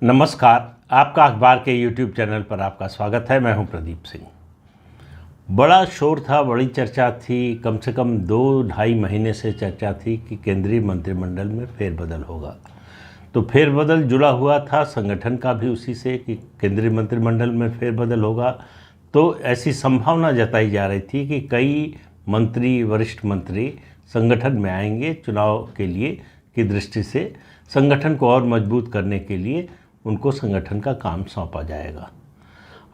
नमस्कार। आपका अखबार के YouTube चैनल पर आपका स्वागत है। मैं हूं प्रदीप सिंह। बड़ा शोर था, बड़ी चर्चा थी, कम से कम 2-2.5 महीने से चर्चा थी कि केंद्रीय मंत्रिमंडल में फेरबदल होगा। तो फेरबदल जुड़ा हुआ था संगठन का भी उसी से कि केंद्रीय मंत्रिमंडल में फेरबदल होगा। तो ऐसी संभावना जताई जा रही थी कि कई मंत्री, वरिष्ठ मंत्री संगठन में आएंगे चुनाव के लिए की दृष्टि से, संगठन को और मजबूत करने के लिए उनको संगठन का काम सौंपा जाएगा।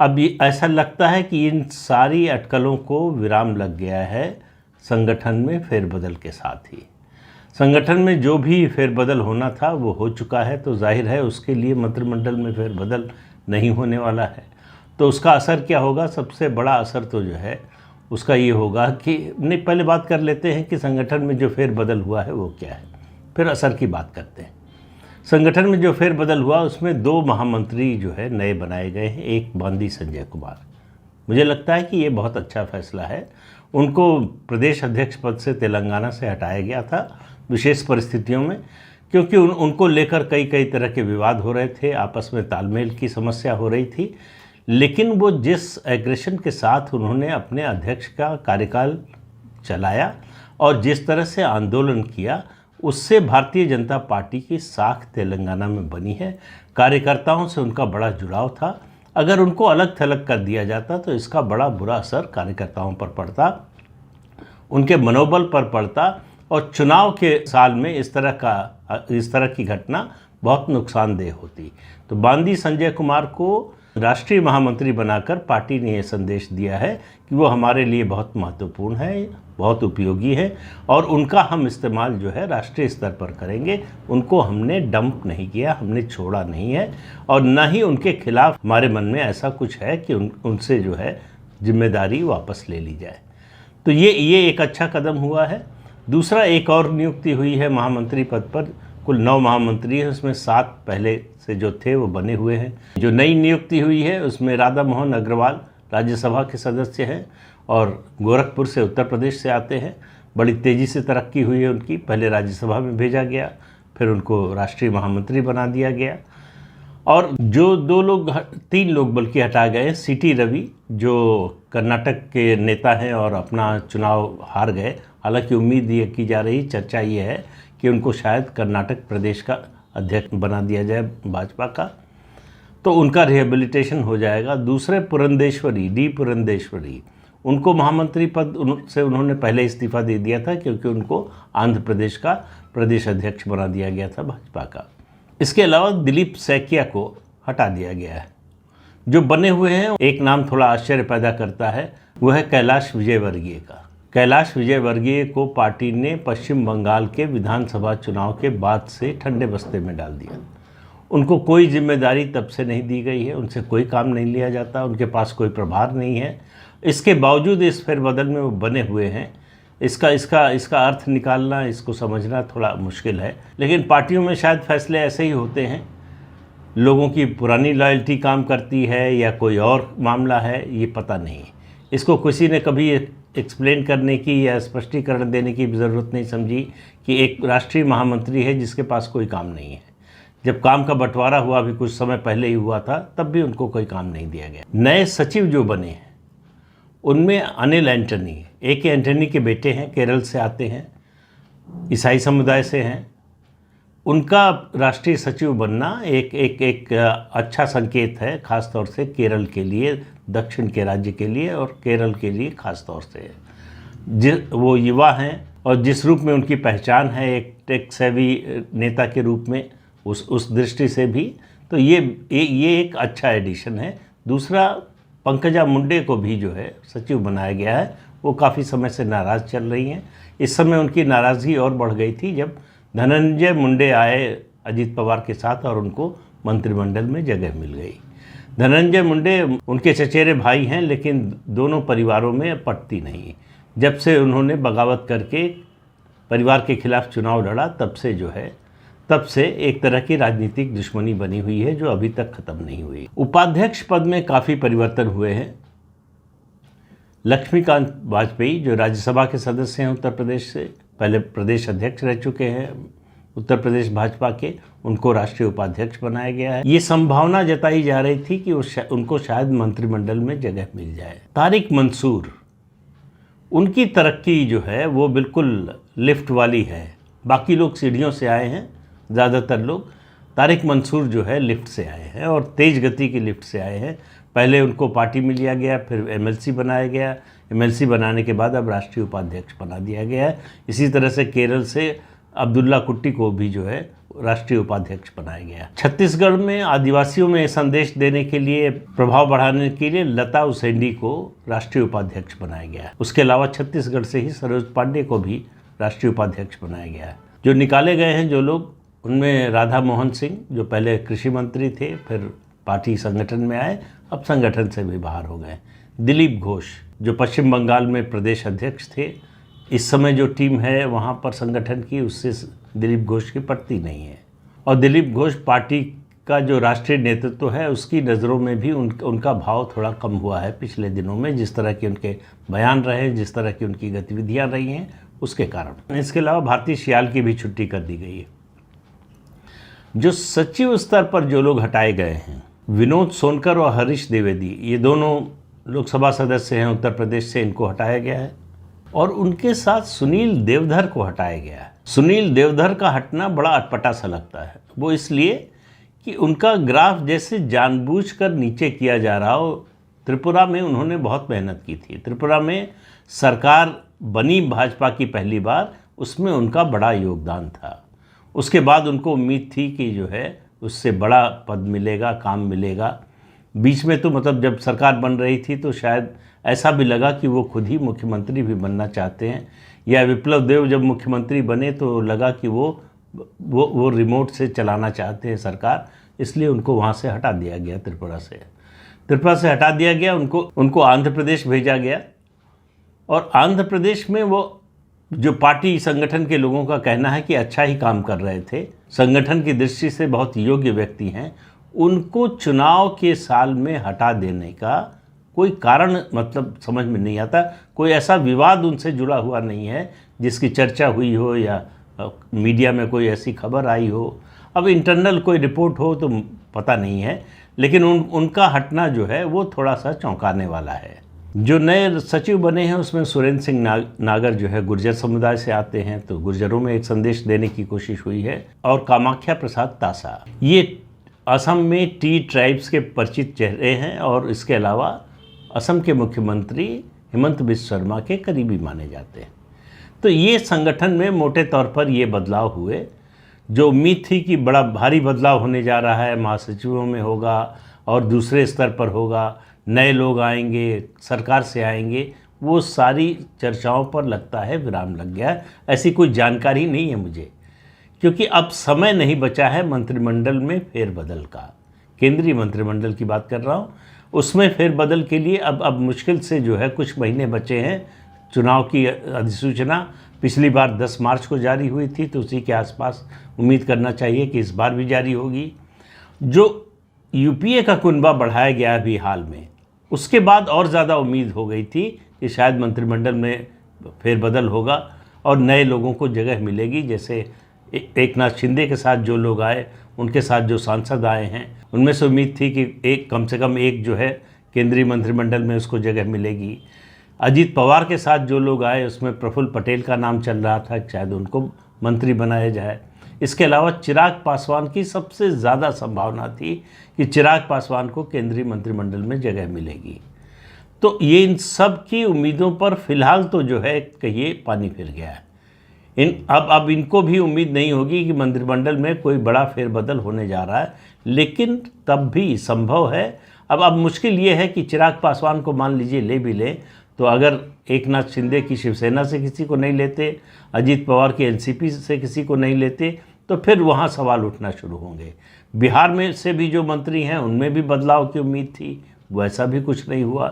अब ये ऐसा लगता है कि इन सारी अटकलों को विराम लग गया है संगठन में फेरबदल के साथ ही। संगठन में जो भी फेरबदल होना था वो हो चुका है, तो जाहिर है उसके लिए मंत्रिमंडल में फेरबदल नहीं होने वाला है। तो उसका असर क्या होगा? सबसे बड़ा असर तो जो है उसका ये होगा कि नहीं, पहले बात कर लेते हैं कि संगठन में जो फेरबदल हुआ है वो क्या है, फिर असर की बात करते हैं। संगठन में जो फेरबदल हुआ उसमें 2 महामंत्री जो है नए बनाए गए हैं। एक बांदी संजय कुमार, मुझे लगता है कि ये बहुत अच्छा फैसला है। उनको प्रदेश अध्यक्ष पद से तेलंगाना से हटाया गया था विशेष परिस्थितियों में, क्योंकि उनको लेकर कई तरह के विवाद हो रहे थे, आपस में तालमेल की समस्या हो रही थी। लेकिन वो जिस एग्रेशन के साथ उन्होंने अपने अध्यक्ष का कार्यकाल चलाया और जिस तरह से आंदोलन किया, उससे भारतीय जनता पार्टी की साख तेलंगाना में बनी है। कार्यकर्ताओं से उनका बड़ा जुड़ाव था। अगर उनको अलग थलग कर दिया जाता तो इसका बड़ा बुरा असर कार्यकर्ताओं पर पड़ता, उनके मनोबल पर पड़ता, और चुनाव के साल में इस तरह की घटना बहुत नुकसानदेह होती। तो बांदी संजय कुमार को राष्ट्रीय महामंत्री बनाकर पार्टी ने यह संदेश दिया है कि वो हमारे लिए बहुत महत्वपूर्ण है, बहुत उपयोगी है, और उनका हम इस्तेमाल जो है राष्ट्रीय स्तर पर करेंगे। उनको हमने डंप नहीं किया, हमने छोड़ा नहीं है, और न ही उनके खिलाफ हमारे मन में ऐसा कुछ है कि उनसे जो है जिम्मेदारी वापस ले ली जाए। तो ये एक अच्छा कदम हुआ है। दूसरा, एक और नियुक्ति हुई है महामंत्री पद पर। कुल 9 महामंत्री हैं, उसमें 7 पहले से जो थे वो बने हुए हैं। जो नई नियुक्ति हुई है उसमें राधा मोहन अग्रवाल राज्यसभा के सदस्य हैं और गोरखपुर से, उत्तर प्रदेश से आते हैं। बड़ी तेज़ी से तरक्की हुई है उनकी। पहले राज्यसभा में भेजा गया, फिर उनको राष्ट्रीय महामंत्री बना दिया गया। और जो 3 लोग बल्कि हटा गए। सीटी रवि जो कर्नाटक के नेता हैं और अपना चुनाव हार गए, हालांकि उम्मीद ये की जा रही, चर्चा ये है कि उनको शायद कर्नाटक प्रदेश का अध्यक्ष बना दिया जाए भाजपा का, तो उनका रिहेबिलिटेशन हो जाएगा। दूसरे डी पुरंदेश्वरी, उनको महामंत्री पद से उन्होंने पहले इस्तीफा दे दिया था क्योंकि उनको आंध्र प्रदेश का प्रदेश अध्यक्ष बना दिया गया था भाजपा का। इसके अलावा दिलीप सैकिया को हटा दिया गया है। जो बने हुए हैं, एक नाम थोड़ा आश्चर्य पैदा करता है, वो है कैलाश विजयवर्गीय का। कैलाश विजयवर्गीय को पार्टी ने पश्चिम बंगाल के विधानसभा चुनाव के बाद से ठंडे बस्ते में डाल दिया। उनको कोई जिम्मेदारी तब से नहीं दी गई है, उनसे कोई काम नहीं लिया जाता, उनके पास कोई प्रभार नहीं है। इसके बावजूद इस फेरबदल में वो बने हुए हैं। इसका अर्थ निकालना, इसको समझना थोड़ा मुश्किल है। लेकिन पार्टियों में शायद फैसले ऐसे ही होते हैं। लोगों की पुरानी लॉयल्टी काम करती है या कोई और मामला है, ये पता नहीं। इसको किसी ने कभी एक्सप्लेन करने की या स्पष्टीकरण देने की ज़रूरत नहीं समझी कि एक राष्ट्रीय महामंत्री है जिसके पास कोई काम नहीं है। जब काम का बंटवारा हुआ, अभी कुछ समय पहले ही हुआ था, तब भी उनको कोई काम नहीं दिया गया। नए सचिव जो बने हैं उनमें अनिल एंटनी, AK एंटनी के बेटे हैं, केरल से आते हैं, ईसाई समुदाय से हैं। उनका राष्ट्रीय सचिव बनना एक अच्छा संकेत है, ख़ास तौर से केरल के लिए, दक्षिण के राज्य के लिए और केरल के लिए ख़ास तौर से। वो युवा हैं और जिस रूप में उनकी पहचान है एक टेक सेवी नेता के रूप में, उस दृष्टि से भी तो ये एक अच्छा एडिशन है। दूसरा, पंकजा मुंडे को भी जो है सचिव बनाया गया है। वो काफ़ी समय से नाराज़ चल रही हैं। इस समय उनकी नाराज़गी और बढ़ गई थी जब धनंजय मुंडे आए अजीत पवार के साथ और उनको मंत्रिमंडल में जगह मिल गई। धनंजय मुंडे उनके चचेरे भाई हैं, लेकिन दोनों परिवारों में पटती नहीं। जब से उन्होंने बगावत करके परिवार के खिलाफ चुनाव लड़ा, तब से एक तरह की राजनीतिक दुश्मनी बनी हुई है जो अभी तक खत्म नहीं हुई। उपाध्यक्ष पद में काफ़ी परिवर्तन हुए हैं। लक्ष्मीकांत वाजपेयी जो राज्यसभा के सदस्य हैं उत्तर प्रदेश से, पहले प्रदेश अध्यक्ष रह चुके हैं उत्तर प्रदेश भाजपा के, उनको राष्ट्रीय उपाध्यक्ष बनाया गया है। ये संभावना जताई जा रही थी कि उनको शायद मंत्रिमंडल में जगह मिल जाए। तारिक मंसूर, उनकी तरक्की जो है वो बिल्कुल लिफ्ट वाली है। बाकी लोग सीढ़ियों से आए हैं, ज़्यादातर लोग। तारिक मंसूर जो है लिफ्ट से आए हैं और तेज़ गति की लिफ्ट से आए हैं। पहले उनको पार्टी में लिया गया, फिर एमएलसी बनाया गया, एमएलसी बनाने के बाद अब राष्ट्रीय उपाध्यक्ष बना दिया गया है। इसी तरह से केरल से अब्दुल्ला कुट्टी को भी जो है राष्ट्रीय उपाध्यक्ष बनाया गया। छत्तीसगढ़ में आदिवासियों में संदेश देने के लिए, प्रभाव बढ़ाने के लिए लता उसेंडी को राष्ट्रीय उपाध्यक्ष बनाया गया। उसके अलावा छत्तीसगढ़ से ही सरोज पांडे को भी राष्ट्रीय उपाध्यक्ष बनाया गया है। जो निकाले गए हैं जो लोग, उनमें राधा मोहन सिंह जो पहले कृषि मंत्री थे, फिर पार्टी संगठन में आए, अब संगठन से भी बाहर हो गए। दिलीप घोष जो पश्चिम बंगाल में प्रदेश अध्यक्ष थे, इस समय जो टीम है वहाँ पर संगठन की, उससे दिलीप घोष की पटती नहीं है। और दिलीप घोष पार्टी का जो राष्ट्रीय नेतृत्व है उसकी नज़रों में भी उनका भाव थोड़ा कम हुआ है पिछले दिनों में, जिस तरह के उनके बयान रहे, जिस तरह की उनकी गतिविधियाँ रही हैं, उसके कारण। इसके अलावा भारती सियाल की भी छुट्टी कर दी गई है। जो सचिव स्तर पर जो लोग हटाए गए हैं, विनोद सोनकर और हरीश द्विवेदी, ये दोनों लोकसभा सदस्य हैं उत्तर प्रदेश से, इनको हटाया गया है। और उनके साथ सुनील देवधर को हटाया गया है। सुनील देवधर का हटना बड़ा अटपटा सा लगता है। वो इसलिए कि उनका ग्राफ जैसे जानबूझकर नीचे किया जा रहा हो। त्रिपुरा में उन्होंने बहुत मेहनत की थी। त्रिपुरा में सरकार बनी भाजपा की पहली बार, उसमें उनका बड़ा योगदान था। उसके बाद उनको उम्मीद थी कि जो है उससे बड़ा पद मिलेगा, काम मिलेगा। बीच में तो मतलब जब सरकार बन रही थी तो शायद ऐसा भी लगा कि वो खुद ही मुख्यमंत्री भी बनना चाहते हैं, या विप्लव देव जब मुख्यमंत्री बने तो लगा कि वो रिमोट से चलाना चाहते हैं सरकार, इसलिए उनको वहाँ से हटा दिया गया। त्रिपुरा से हटा दिया गया, उनको आंध्र प्रदेश भेजा गया। और आंध्र प्रदेश में वो जो पार्टी संगठन के लोगों का कहना है कि अच्छा ही काम कर रहे थे, संगठन की दृष्टि से बहुत योग्य व्यक्ति हैं, उनको चुनाव के साल में हटा देने का कोई कारण मतलब समझ में नहीं आता। कोई ऐसा विवाद उनसे जुड़ा हुआ नहीं है जिसकी चर्चा हुई हो या मीडिया में कोई ऐसी खबर आई हो। अब इंटरनल कोई रिपोर्ट हो तो पता नहीं है, लेकिन उनका हटना जो है वो थोड़ा सा चौंकाने वाला है। जो नए सचिव बने हैं उसमें सुरेंद्र सिंह नागर जो है गुर्जर समुदाय से आते हैं, तो गुर्जरों में एक संदेश देने की कोशिश हुई है। और कामाख्या प्रसाद तासा, ये असम में टी ट्राइब्स के परिचित चेहरे हैं और इसके अलावा असम के मुख्यमंत्री हेमंत बिस्वा शर्मा के करीबी माने जाते हैं। तो ये संगठन में मोटे तौर पर ये बदलाव हुए। जो उम्मीद थी कि बड़ा भारी बदलाव होने जा रहा है, महासचिवों में होगा और दूसरे स्तर पर होगा, नए लोग आएंगे, सरकार से आएंगे, वो सारी चर्चाओं पर लगता है विराम लग गया है। ऐसी कोई जानकारी नहीं है मुझे, क्योंकि अब समय नहीं बचा है मंत्रिमंडल में फेरबदल का। केंद्रीय मंत्रिमंडल की बात कर रहा हूँ, उसमें फेरबदल के लिए अब मुश्किल से जो है कुछ महीने बचे हैं। चुनाव की अधिसूचना पिछली बार 10 मार्च को जारी हुई थी, तो उसी के आसपास उम्मीद करना चाहिए कि इस बार भी जारी होगी। जो यूपीए का कुनबा बढ़ाया गया अभी हाल में, उसके बाद और ज़्यादा उम्मीद हो गई थी कि शायद मंत्रिमंडल में फेरबदल होगा और नए लोगों को जगह मिलेगी। जैसे एकनाथ शिंदे के साथ जो लोग आए, उनके साथ जो सांसद आए हैं, उनमें से उम्मीद थी कि कम से कम एक जो है केंद्रीय मंत्रिमंडल में उसको जगह मिलेगी। अजीत पवार के साथ जो लोग आए उसमें प्रफुल्ल पटेल का नाम चल रहा था, शायद उनको मंत्री बनाया जाए। इसके अलावा चिराग पासवान की सबसे ज़्यादा संभावना थी कि चिराग पासवान को केंद्रीय मंत्रिमंडल में जगह मिलेगी। तो ये इन सब की उम्मीदों पर फिलहाल तो जो है कहिए पानी फिर गया है। अब इनको भी उम्मीद नहीं होगी कि मंत्रिमंडल में कोई बड़ा फेरबदल होने जा रहा है, लेकिन तब भी संभव है। अब मुश्किल ये है कि चिराग पासवान को मान लीजिए ले भी ले, तो अगर एकनाथ शिंदे की शिवसेना से किसी को नहीं लेते, अजीत पवार की एनसीपी से किसी को नहीं लेते, तो फिर वहाँ सवाल उठना शुरू होंगे। बिहार में से भी जो मंत्री हैं उनमें भी बदलाव की उम्मीद थी, वैसा भी कुछ नहीं हुआ।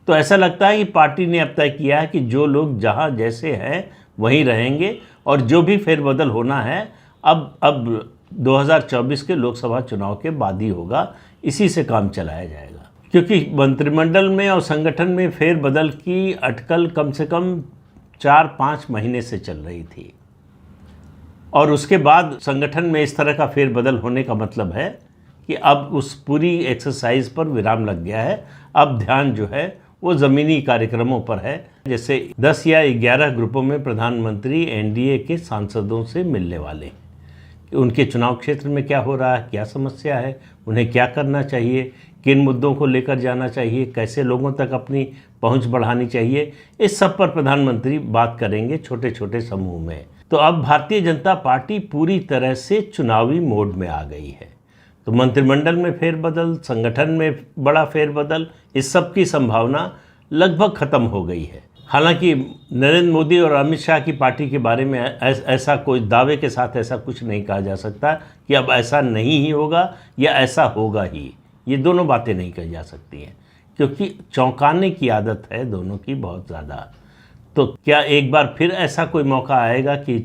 तो ऐसा लगता है कि पार्टी ने अब तय किया है कि जो लोग जहाँ जैसे हैं वहीं रहेंगे, और जो भी फेरबदल होना है अब 2024 के लोकसभा चुनाव के बाद ही होगा। इसी से काम चलाया जाएगा, क्योंकि मंत्रिमंडल में और संगठन में फेरबदल की अटकल कम से कम 4-5 महीने से चल रही थी। और उसके बाद संगठन में इस तरह का फेरबदल होने का मतलब है कि अब उस पूरी एक्सरसाइज पर विराम लग गया है। अब ध्यान जो है वो ज़मीनी कार्यक्रमों पर है। जैसे 10 या 11 ग्रुपों में प्रधानमंत्री एनडीए के सांसदों से मिलने वाले हैं कि उनके चुनाव क्षेत्र में क्या हो रहा है, क्या समस्या है, उन्हें क्या करना चाहिए, किन मुद्दों को लेकर जाना चाहिए, कैसे लोगों तक अपनी पहुंच बढ़ानी चाहिए, इस सब पर प्रधानमंत्री बात करेंगे छोटे छोटे समूह में। तो अब भारतीय जनता पार्टी पूरी तरह से चुनावी मोड में आ गई है। तो मंत्रिमंडल में फेरबदल, संगठन में बड़ा फेरबदल, इस सब की संभावना लगभग खत्म हो गई है। हालांकि नरेंद्र मोदी और अमित शाह की पार्टी के बारे में ऐसा कोई दावे के साथ ऐसा कुछ नहीं कहा जा सकता कि अब ऐसा नहीं ही होगा या ऐसा होगा ही। ये दोनों बातें नहीं कही जा सकती हैं, क्योंकि चौंकाने की आदत है दोनों की बहुत ज़्यादा। तो क्या एक बार फिर ऐसा कोई मौका आएगा कि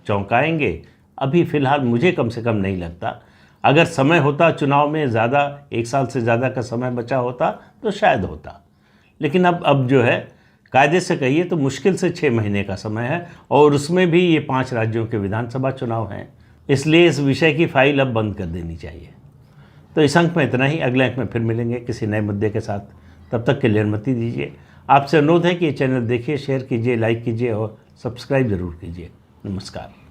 चौंकाएंगे? अभी फ़िलहाल मुझे कम से कम नहीं लगता। अगर समय होता चुनाव में, ज़्यादा 1 साल से ज़्यादा का समय बचा होता तो शायद होता, लेकिन अब जो है कायदे से कहिए तो मुश्किल से 6 महीने का समय है, और उसमें भी ये 5 राज्यों के विधानसभा चुनाव हैं। इसलिए इस विषय की फाइल अब बंद कर देनी चाहिए। तो इस अंक में इतना ही। अगले अंक में फिर मिलेंगे किसी नए मुद्दे के साथ। तब तक के लिए अनुमति दीजिए। आपसे अनुरोध है कि ये चैनल देखिए, शेयर कीजिए, लाइक कीजिए और सब्सक्राइब ज़रूर कीजिए। नमस्कार।